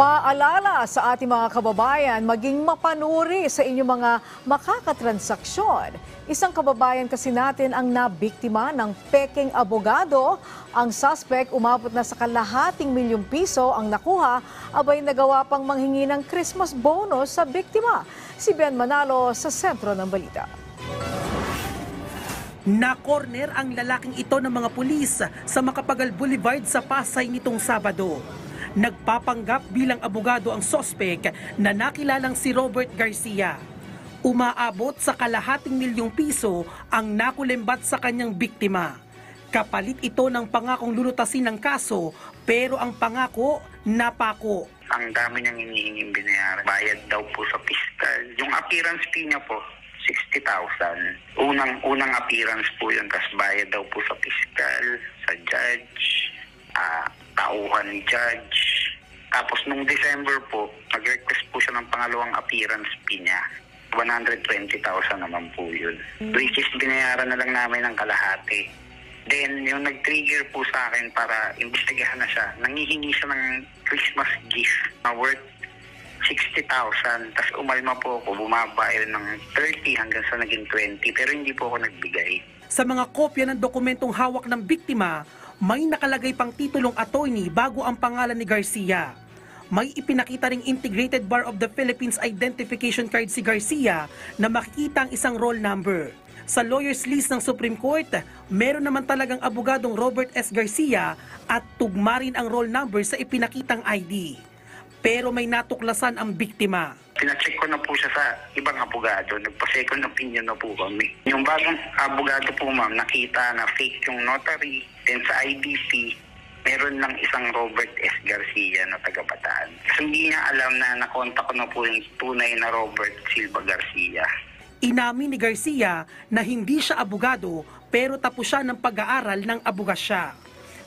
Paalala sa ating mga kababayan, maging mapanuri sa inyong mga makakatransaksyon. Isang kababayan kasi natin ang nabiktima ng pekeng abogado. Ang suspect umabot na sa kalahating milyong piso ang nakuha, abay nagawa pang manghingi ng Christmas bonus sa biktima. Si Ben Manalo sa sentro ng balita. Na-corner ang lalaking ito ng mga pulis sa Macapagal Boulevard sa Pasay nitong Sabado. Nagpapanggap bilang abogado ang sospek na nakilalang si Robert Garcia. Umaabot sa kalahating milyong piso ang nakulimbat sa kanyang biktima. Kapalit ito ng pangakong lulutasin ng kaso, pero ang pangako, napako. Ang dami niyang hinihinging binayaran. Bayad daw po sa fiscal. Yung appearance fee niya po, 60,000. Unang appearance po yun, tapos bayad daw po sa fiscal, sa judge, tauhan ni judge. Tapos nung December po, nag-request po siya ng pangalawang appearance fee niya. 120,000 naman po yun. Which is binayaran na lang namin ng kalahati. Then yung nag-trigger po sa akin para imbestigahan na siya, nangihingi siya ng Christmas gift na worth 60,000. Tapos umalma po ako, bumabayad ng 30 hanggang sa naging 20, pero hindi po ako nagbigay. Sa mga kopya ng dokumentong hawak ng biktima, may nakalagay pang titulong attorney bago ang pangalan ni Garcia. May ipinakita ring Integrated Bar of the Philippines identification card si Garcia na makikita ang isang roll number. Sa lawyer's list ng Supreme Court, meron naman talagang abogadong Robert S. Garcia at tugma rin ang roll number sa ipinakitang ID. Pero may natuklasan ang biktima. Pinacheck ko na po siya sa ibang abogado. Nagpa-second opinion na po kami. Yung bagong abogado po ma'am, nakita na fake yung notary. Then sa IDC, meron lang isang Robert S. Garcia na taga-Bataan. So hindi niya alam na nakontak ko na po yung tunay na Robert Silva Garcia. Inamin ni Garcia na hindi siya abogado pero tapos siya ng pag-aaral ng abogasya.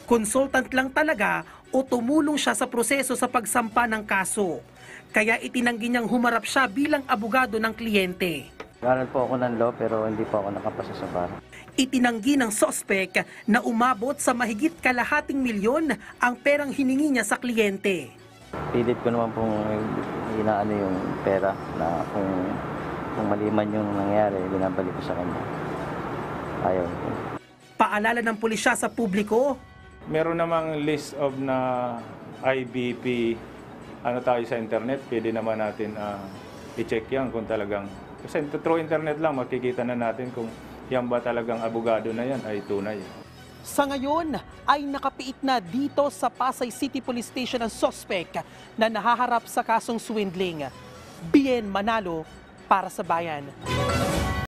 Consultant lang talaga o tumulong siya sa proseso sa pagsampa ng kaso. Kaya itinanggi niyang humarap siya bilang abogado ng kliyente. Nag-aral po ako ng law pero hindi po ako nakapasa sa bar. Itinanggi ng sospek na umabot sa mahigit kalahating milyon ang perang hiningi niya sa kliyente. Pilit ko naman pong inaano yung pera na kung mali man yung nangyari, binabalik ko sa kanya. Ayaw ko. Paalala ng pulisya sa publiko, meron namang list of na IBP tayo sa internet, pwede naman natin i-check yan kung talagang, kasi through internet lang makikita na natin kung yan ba talagang abogado na yan ay tunay. sa ngayon ay nakapiit na dito sa Pasay City Police Station ang sospek na nahaharap sa kasong swindling. Bien Manalo para sa Bayan.